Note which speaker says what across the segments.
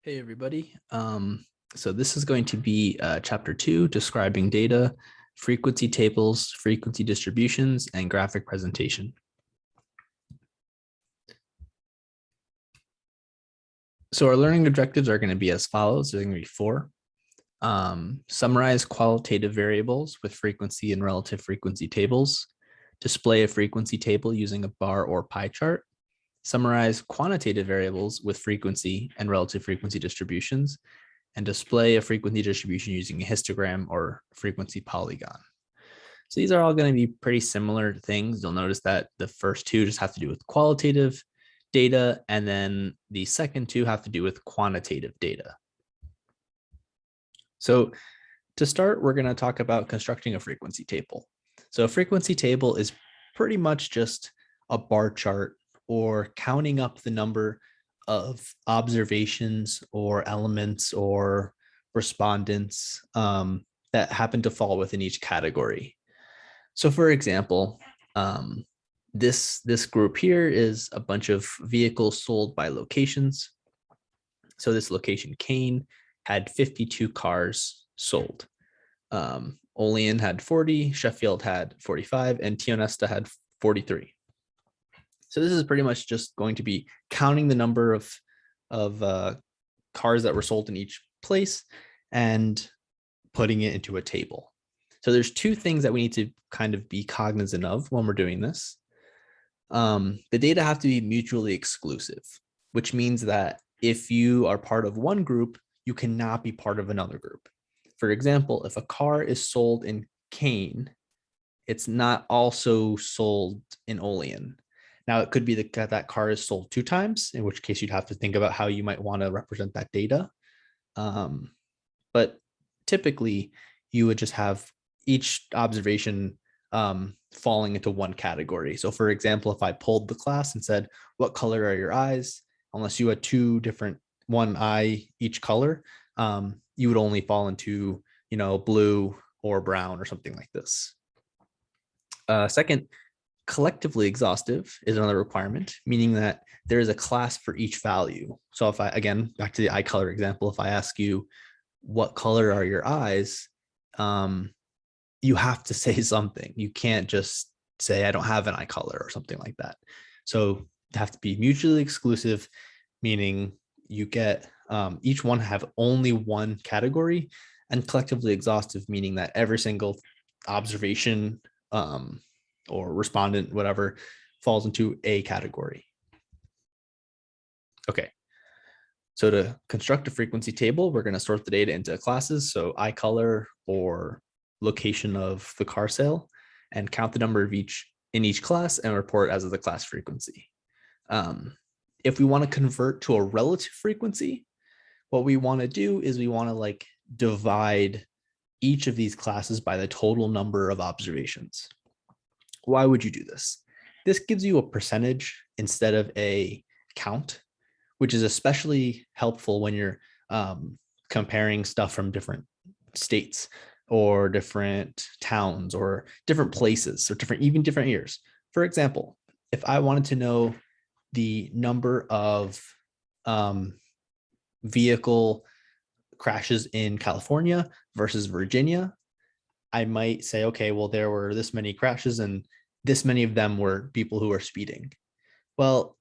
Speaker 1: Hey everybody. So this is going to be chapter 2, describing data, frequency tables, frequency distributions, and graphic presentation. So our learning objectives are going to be as follows. There's going to be 4. Summarize qualitative variables with frequency and relative frequency tables. Display a frequency table using a bar or pie chart. Summarize quantitative variables with frequency and relative frequency distributions, and display a frequency distribution using a histogram or frequency polygon. So these are all going to be pretty similar things. You'll notice that the first two just have to do with qualitative data, and then the second two have to do with quantitative data. So to start, we're going to talk about constructing a frequency table. So a frequency table is pretty much just a bar chart or counting up the number of observations or elements or respondents that happen to fall within each category. So for example, this group here is a bunch of vehicles sold by locations. So this location, Kane, had 52 cars sold. Olean had 40, Sheffield had 45, and Tionesta had 43. So this is pretty much just going to be counting the number of cars that were sold in each place and putting it into a table. So there's two things that we need to kind of be cognizant of when we're doing this. The data have to be mutually exclusive, which means that if you are part of one group, you cannot be part of another group. For example, if a car is sold in Kane, it's not also sold in Olean. Now, it could be that that car is sold 2 times, in which case you'd have to think about how you might want to represent that data. But typically, you would just have each observation falling into one category. So for example, if I pulled the class and said, what color are your eyes? Unless you had 2 different, one eye each color, you would only fall into, blue or brown or something like this. Second, collectively exhaustive is another requirement, meaning that there is a class for each value. So if I, again, back to the eye color example, if I ask you, what color are your eyes? You have to say something. You can't just say, I don't have an eye color or something like that. So they have to be mutually exclusive, meaning you get each one have only one category, and collectively exhaustive, meaning that every single observation or respondent, whatever, falls into a category. Okay. So to construct a frequency table, we're going to sort the data into classes. So eye color or location of the car sale, and count the number of each in each class and report as of the class frequency. If we want to convert to a relative frequency, what we want to do is we want to divide each of these classes by the total number of observations. Why would you do this? This gives you a percentage instead of a count, which is especially helpful when you're comparing stuff from different states or different towns or different places or even different years. For example, if I wanted to know the number of vehicle crashes in California versus Virginia, I might say, okay, well, there were this many crashes and this many of them were people who are speeding. Well,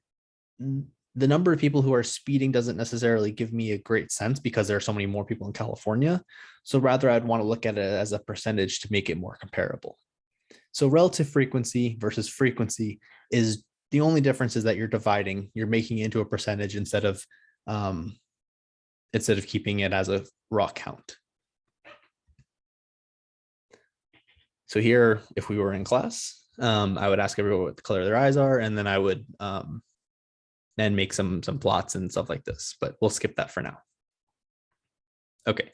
Speaker 1: the number of people who are speeding doesn't necessarily give me a great sense because there are so many more people in California. So rather, I'd want to look at it as a percentage to make it more comparable. So relative frequency versus frequency is the only difference is that you're dividing, you're making it into a percentage instead of keeping it as a raw count. So here, if we were in class, I would ask everyone what the color of their eyes are, and then I would then make some plots and stuff like this, but we'll skip that for now. Okay,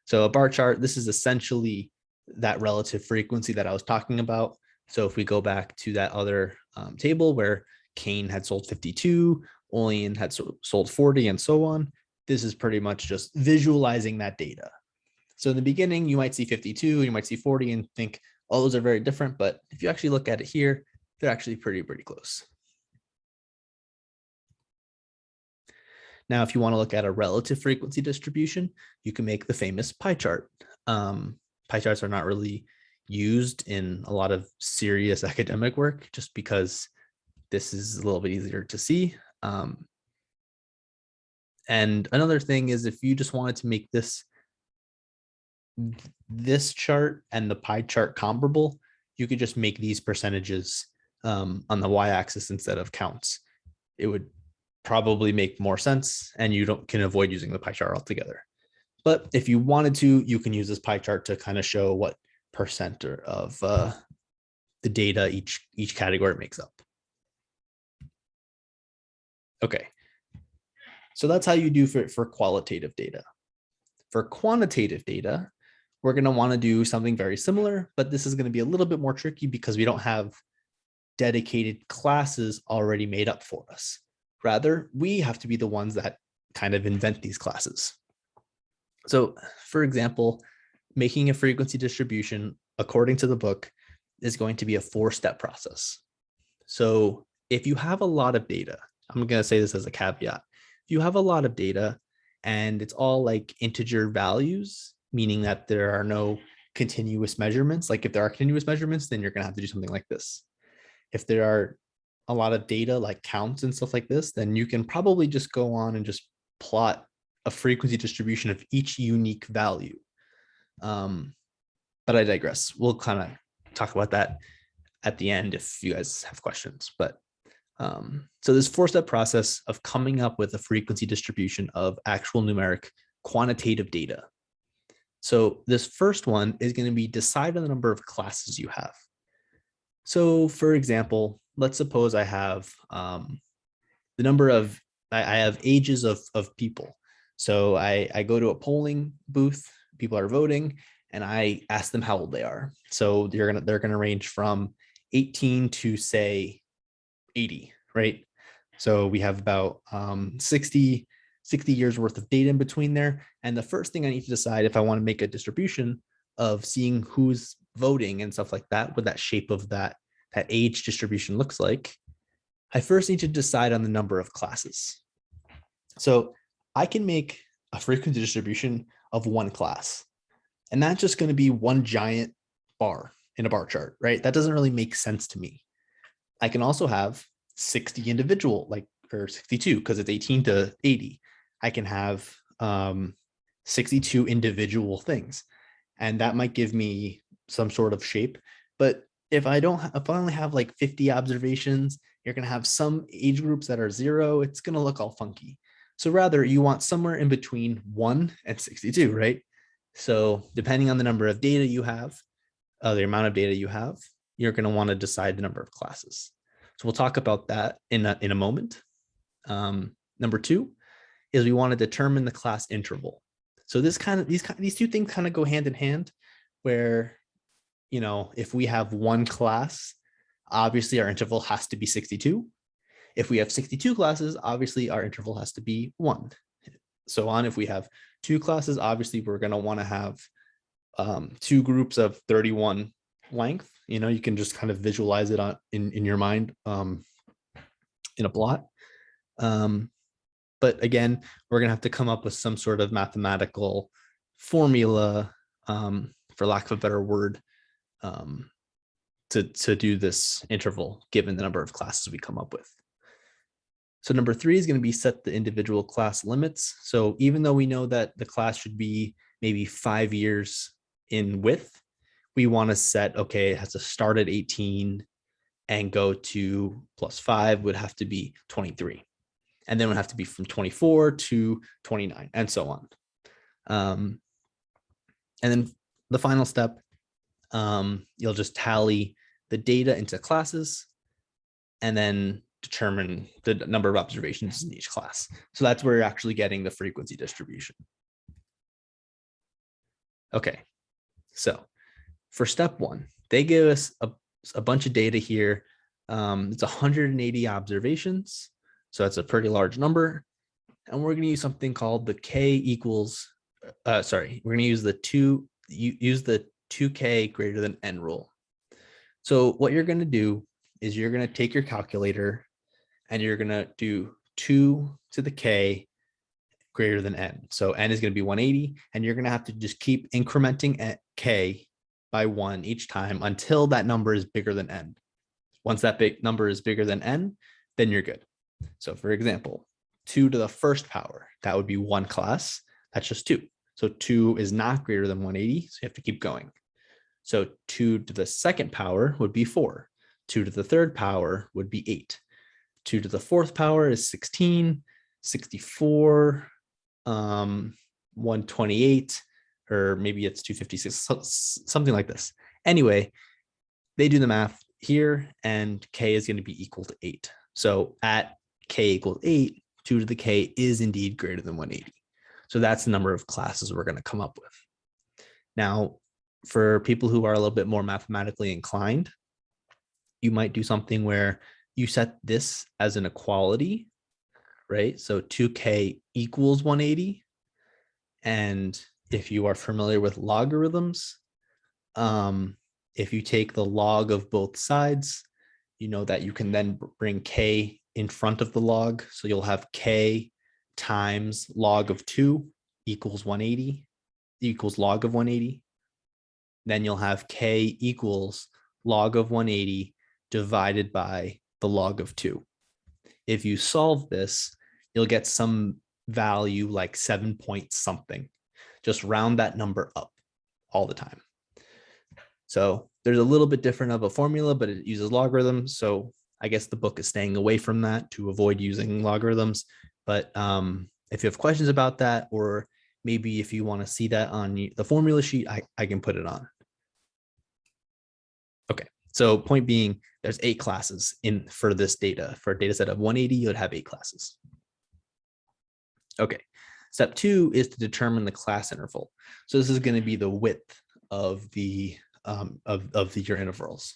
Speaker 1: so a bar chart, this is essentially that relative frequency that I was talking about. So if we go back to that other table where Kane had sold 52, Olean had sold 40, and so on, this is pretty much just visualizing that data. So in the beginning, you might see 52, you might see 40 and think, oh, those are very different. But if you actually look at it here, they're actually pretty close. Now, if you want to look at a relative frequency distribution, you can make the famous pie chart. Pie charts are not really used in a lot of serious academic work just because this is a little bit easier to see. And another thing is if you just wanted to make this chart and the pie chart comparable, you could just make these percentages on the y-axis instead of counts. It would probably make more sense, and you can avoid using the pie chart altogether. But if you wanted to, you can use this pie chart to kind of show what percent of the data each category makes up. Okay, so that's how you do for qualitative data. For quantitative data, we're going to want to do something very similar, but this is going to be a little bit more tricky because we don't have dedicated classes already made up for us. Rather, we have to be the ones that kind of invent these classes. So, for example, making a frequency distribution according to the book is going to be a 4-step process. So if you have a lot of data, I'm going to say this as a caveat. If you have a lot of data and it's all like integer values, meaning that there are no continuous measurements, like if there are continuous measurements, then you're going to have to do something like this. If there are a lot of data like counts and stuff like this, then you can probably just go on and just plot a frequency distribution of each unique value. But I digress. We'll kind of talk about that at the end if you guys have questions. But so this 4-step process of coming up with a frequency distribution of actual numeric quantitative data. So this first one is going to be decide on the number of classes you have. So for example, let's suppose I have the number of, I have ages of people. So I go to a polling booth, people are voting, and I ask them how old they are. So they're gonna range from 18 to say 80, right? So we have about 60 years worth of data in between there. And the first thing I need to decide if I want to make a distribution of seeing who's voting and stuff like that, what that shape of that age distribution looks like, I first need to decide on the number of classes. So I can make a frequency distribution of one class, and that's just going to be one giant bar in a bar chart, right? That doesn't really make sense to me. I can also have 60 individual, or 62, because it's 18 to 80. I can have 62 individual things, and that might give me some sort of shape. But if I only have like 50 observations, you're going to have some age groups that are 0. It's going to look all funky. So rather, you want somewhere in between 1 and 62, right? So depending on the number of data you have, the amount of data you have, you're going to want to decide the number of classes. So we'll talk about that in a moment. Number 2 is we want to determine the class interval. So these two things kind of go hand in hand, where, you know, if we have one class, obviously our interval has to be 62. If we have 62 classes, obviously our interval has to be 1. So on, if we have 2 classes, obviously we're going to want to have 2 groups of 31 length. You know, you can just kind of visualize it in your mind in a plot. But again, we're going to have to come up with some sort of mathematical formula, for lack of a better word, to do this interval given the number of classes we come up with. So number 3 is going to be set the individual class limits. So even though we know that the class should be maybe 5 years in width, we want to set, okay, it has to start at 18 and go to plus 5 would have to be 23. And then it would have to be from 24 to 29 and so on. And then the final step, you'll just tally the data into classes and then determine the number of observations in each class. So that's where you're actually getting the frequency distribution. Okay, so for step 1, they give us a bunch of data here. It's 180 observations. So that's a pretty large number. And we're going to use something called the K equals, we're going to use the 2K greater than N rule. So what you're going to do is you're going to take your calculator and you're going to do 2 to the K greater than n. So n is going to be 180, and you're going to have to just keep incrementing k by 1 each time until that number is bigger than n. Once that big number is bigger than n, then you're good. So for example, 2 to the first power, that would be one class. That's just 2. So 2 is not greater than 180, so you have to keep going. So 2 to the second power would be 4. 2 to the third power would be 8. 2 to the fourth power is 16, 64, 128, or maybe it's 256, something like this. Anyway, they do the math here, and k is going to be equal to 8. So at k equals 8, 2 to the k is indeed greater than 180. So that's the number of classes we're going to come up with. Now, for people who are a little bit more mathematically inclined, you might do something where you set this as an equality, right? So 2k equals 180. And if you are familiar with logarithms, if you take the log of both sides, you know that you can then bring k in front of the log. So you'll have k times log of 2 equals 180, equals log of 180. Then you'll have k equals log of 180 divided by the log of 2. If you solve this, you'll get some value like 7 point something. Just round that number up all the time. So there's a little bit different of a formula, but it uses logarithms. So I guess the book is staying away from that to avoid using logarithms. But if you have questions about that, or maybe if you want to see that on the formula sheet, I can put it on. Okay, so point being, there's 8 classes in for this data. For a data set of 180, you would have 8 classes. Okay, step 2 is to determine the class interval. So this is going to be the width of the your intervals.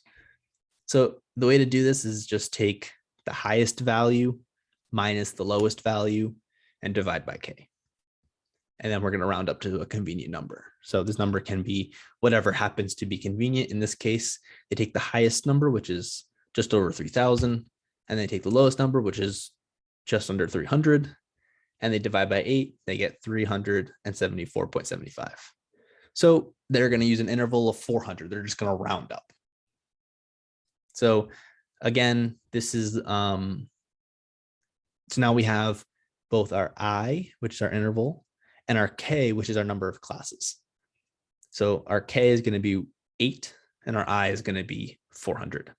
Speaker 1: So the way to do this is just take the highest value minus the lowest value and divide by k. And then we're going to round up to a convenient number. So this number can be whatever happens to be convenient. In this case, they take the highest number, which is just over 3,000, and they take the lowest number, which is just under 300, and they divide by 8, they get 374.75. So they're going to use an interval of 400. They're just going to round up. So again, this is, so now we have both our I, which is our interval, and our k, which is our number of classes. So our k is going to be 8, and our I is going to be 400.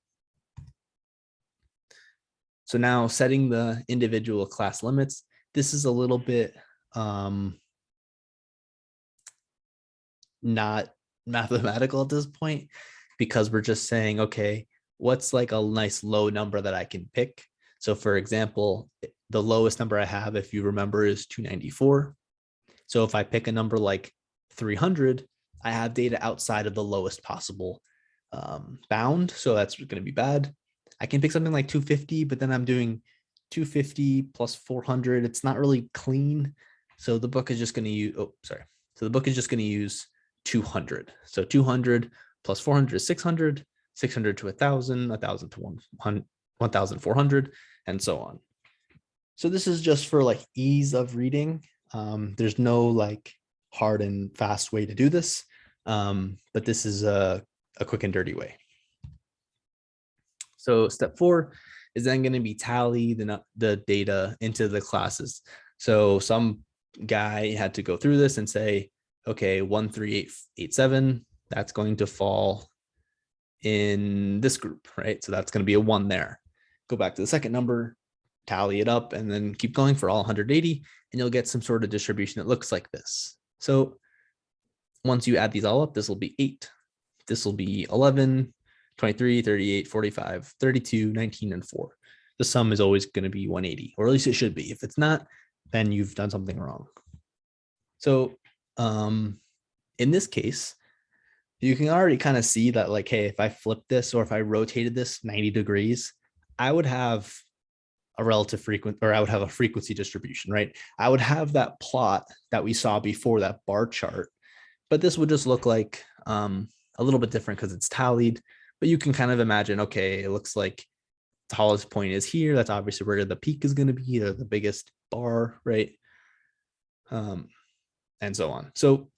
Speaker 1: So now setting the individual class limits, this is a little bit not mathematical at this point, because we're just saying, okay, what's like a nice low number that I can pick? So for example, the lowest number I have, if you remember, is 294. So if I pick a number like 300, I have data outside of the lowest possible bound. So that's going to be bad. I can pick something like 250, but then I'm doing 250 plus 400. It's not really clean. So the book is just going to use, So the book is just going to use 200. So 200 plus 400 is 600, 600 to 1,000, 1,000 to 1,400, and so on. So this is just for like ease of reading. There's no like hard and fast way to do this, but this is a quick and dirty way. So step 4 is then going to be tally the data into the classes. So some guy had to go through this and say, okay, 13887, that's going to fall in this group, right? So that's going to be a 1 there. Go back to the second number, tally it up, and then keep going for all 180, and you'll get some sort of distribution that looks like this. So once you add these all up, this will be 8. This will be 11, 23, 38, 45, 32, 19, and 4. The sum is always going to be 180, or at least it should be. If it's not, then you've done something wrong. So in this case, you can already kind of see that, like, hey, if I flip this or if I rotated this 90 degrees, I would have a relative frequency, or I would have a frequency distribution, right? I would have that plot that we saw before, that bar chart, but this would just look like a little bit different because it's tallied. But you can kind of imagine, okay, it looks like the tallest point is here. That's obviously where the peak is going to be, or the biggest bar, right? and so on. So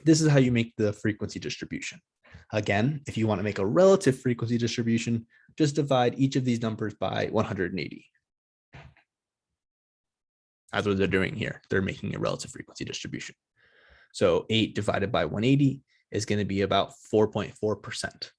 Speaker 1: this is how you make the frequency distribution. Again, if you want to make a relative frequency distribution, just divide each of these numbers by 180. That's what they're doing here. They're making a relative frequency distribution. So 8 divided by 180 is going to be about 4.4%.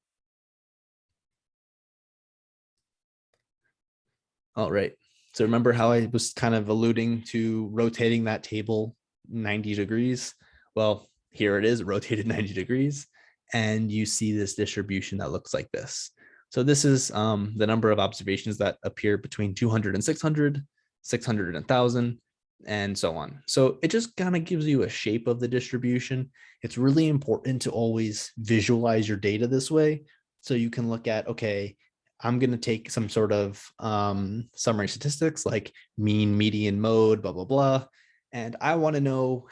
Speaker 1: All right. So remember how I was kind of alluding to rotating that table 90 degrees? Well, here it is rotated 90 degrees. And you see this distribution that looks like this. So this is the number of observations that appear between 200 and 600, 600 and 1,000, and so on. So it just kind of gives you a shape of the distribution. It's really important to always visualize your data this way. So you can look at, okay, I'm going to take some sort of summary statistics like mean, median, mode, blah, blah, blah. And I want to know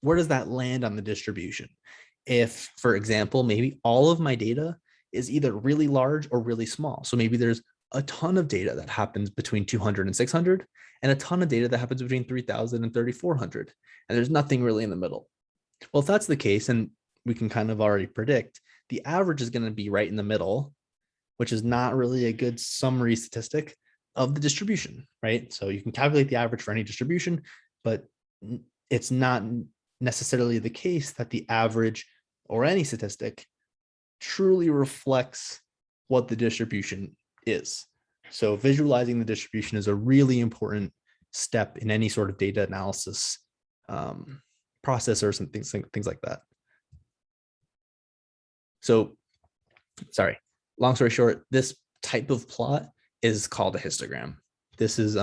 Speaker 1: where does that land on the distribution? If, for example, maybe all of my data is either really large or really small. So maybe there's a ton of data that happens between 200 and 600, and a ton of data that happens between 3,000 and 3,400. And there's nothing really in the middle. Well, if that's the case, and we can kind of already predict, the average is going to be right in the middle, which is not really a good summary statistic of the distribution, right? So you can calculate the average for any distribution, but it's not necessarily the case that the average or any statistic truly reflects what the distribution is. So visualizing the distribution is a really important step in any sort of data analysis process or some things like that. So, sorry, long story short, this type of plot is called a histogram. This is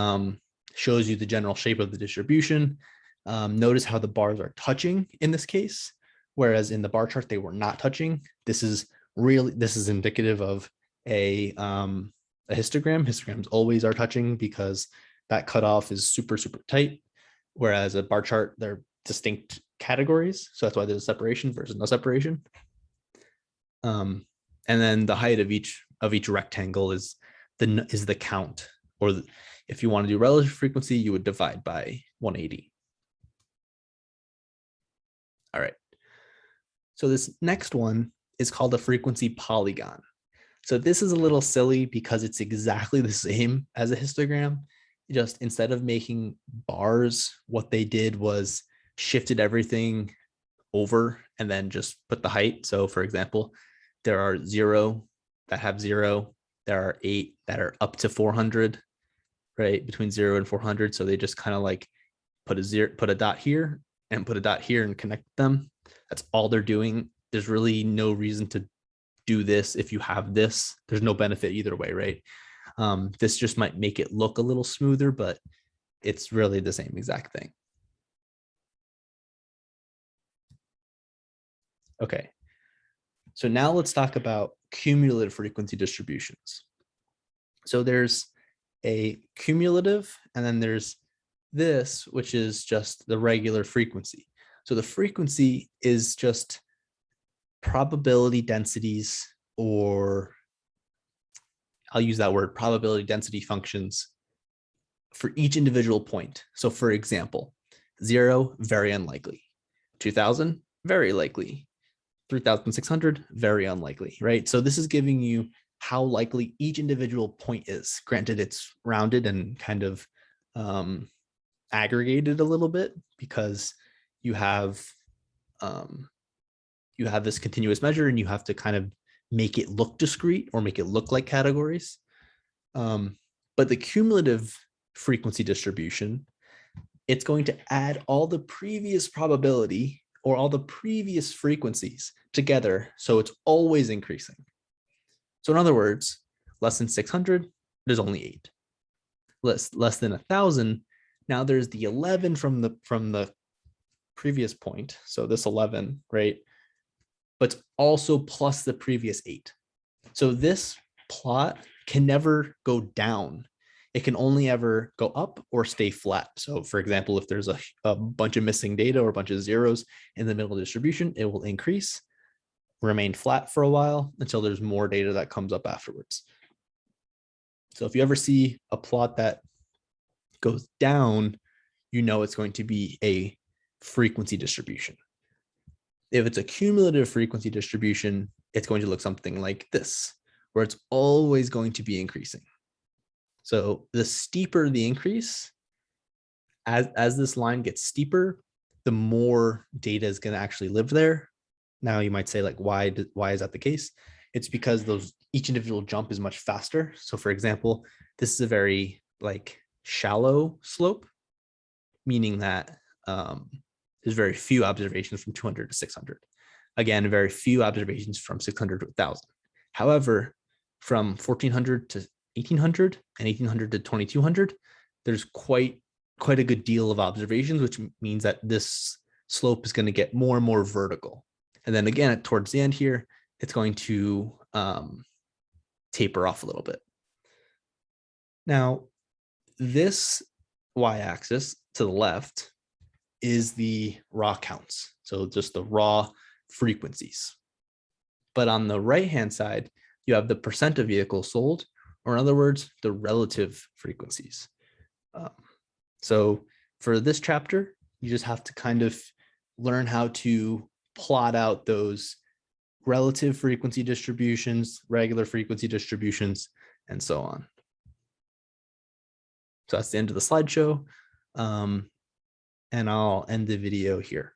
Speaker 1: shows you the general shape of the distribution. Notice how the bars are touching in this case, whereas in the bar chart they were not touching. This is indicative of a histogram. Histograms always are touching because that cutoff is super tight, whereas a bar chart, they're distinct categories. So that's why there's a separation versus no separation. And then the height of each rectangle is the count, or if you want to do relative frequency, you would divide by 180. All right. So this next one is called a frequency polygon. So this is a little silly because it's exactly the same as a histogram. Just instead of making bars, what they did was shifted everything over and then just put the height. So for example, there are 0 that have 0. There are 8 that are up to 400, right? Between 0 and 400. So they just kind of like put a dot here and put a dot here and connect them. That's all they're doing. There's really no reason to do this. If you have this, there's no benefit either way, right? This just might make it look a little smoother, but it's really the same exact thing. Okay. So now let's talk about cumulative frequency distributions. So there's a cumulative, and then there's this, which is just the regular frequency. So the frequency is just probability densities, or I'll use that word, probability density functions for each individual point. So for example, 0, very unlikely. 2,000, very likely. 3,600, very unlikely, right? So this is giving you how likely each individual point is. Granted, it's rounded and kind of aggregated a little bit because you have this continuous measure and you have to kind of make it look discrete or make it look like categories. But the cumulative frequency distribution, it's going to add all the previous probability or all the previous frequencies together. So it's always increasing. So in other words, less than 600, there's only 8. Less than 1,000, now there's the 11 from the previous point. So this 11, right? But also plus the previous 8. So this plot can never go down. It can only ever go up or stay flat. So for example, if there's a bunch of missing data or a bunch of zeros in the middle of the distribution, it will increase, remain flat for a while until there's more data that comes up afterwards. So if you ever see a plot that goes down, you know it's going to be a frequency distribution. If it's a cumulative frequency distribution, it's going to look something like this, where it's always going to be increasing. So the steeper the increase, as this line gets steeper, the more data is going to actually live there. Now you might say, like, why is that the case? It's because each individual jump is much faster. So for example, this is a very like shallow slope, meaning that there's very few observations from 200 to 600. Again, very few observations from 600 to 1000. However, from 1400 to 1800 and 1800 to 2200, there's quite a good deal of observations, which means that this slope is going to get more and more vertical. And then again, towards the end here, it's going to taper off a little bit. Now, this y-axis to the left is the raw counts. So just the raw frequencies. But on the right-hand side, you have the percent of vehicles sold, or in other words, the relative frequencies. So for this chapter, you just have to kind of learn how to plot out those relative frequency distributions, regular frequency distributions, and so on. So that's the end of the slideshow. And I'll end the video here.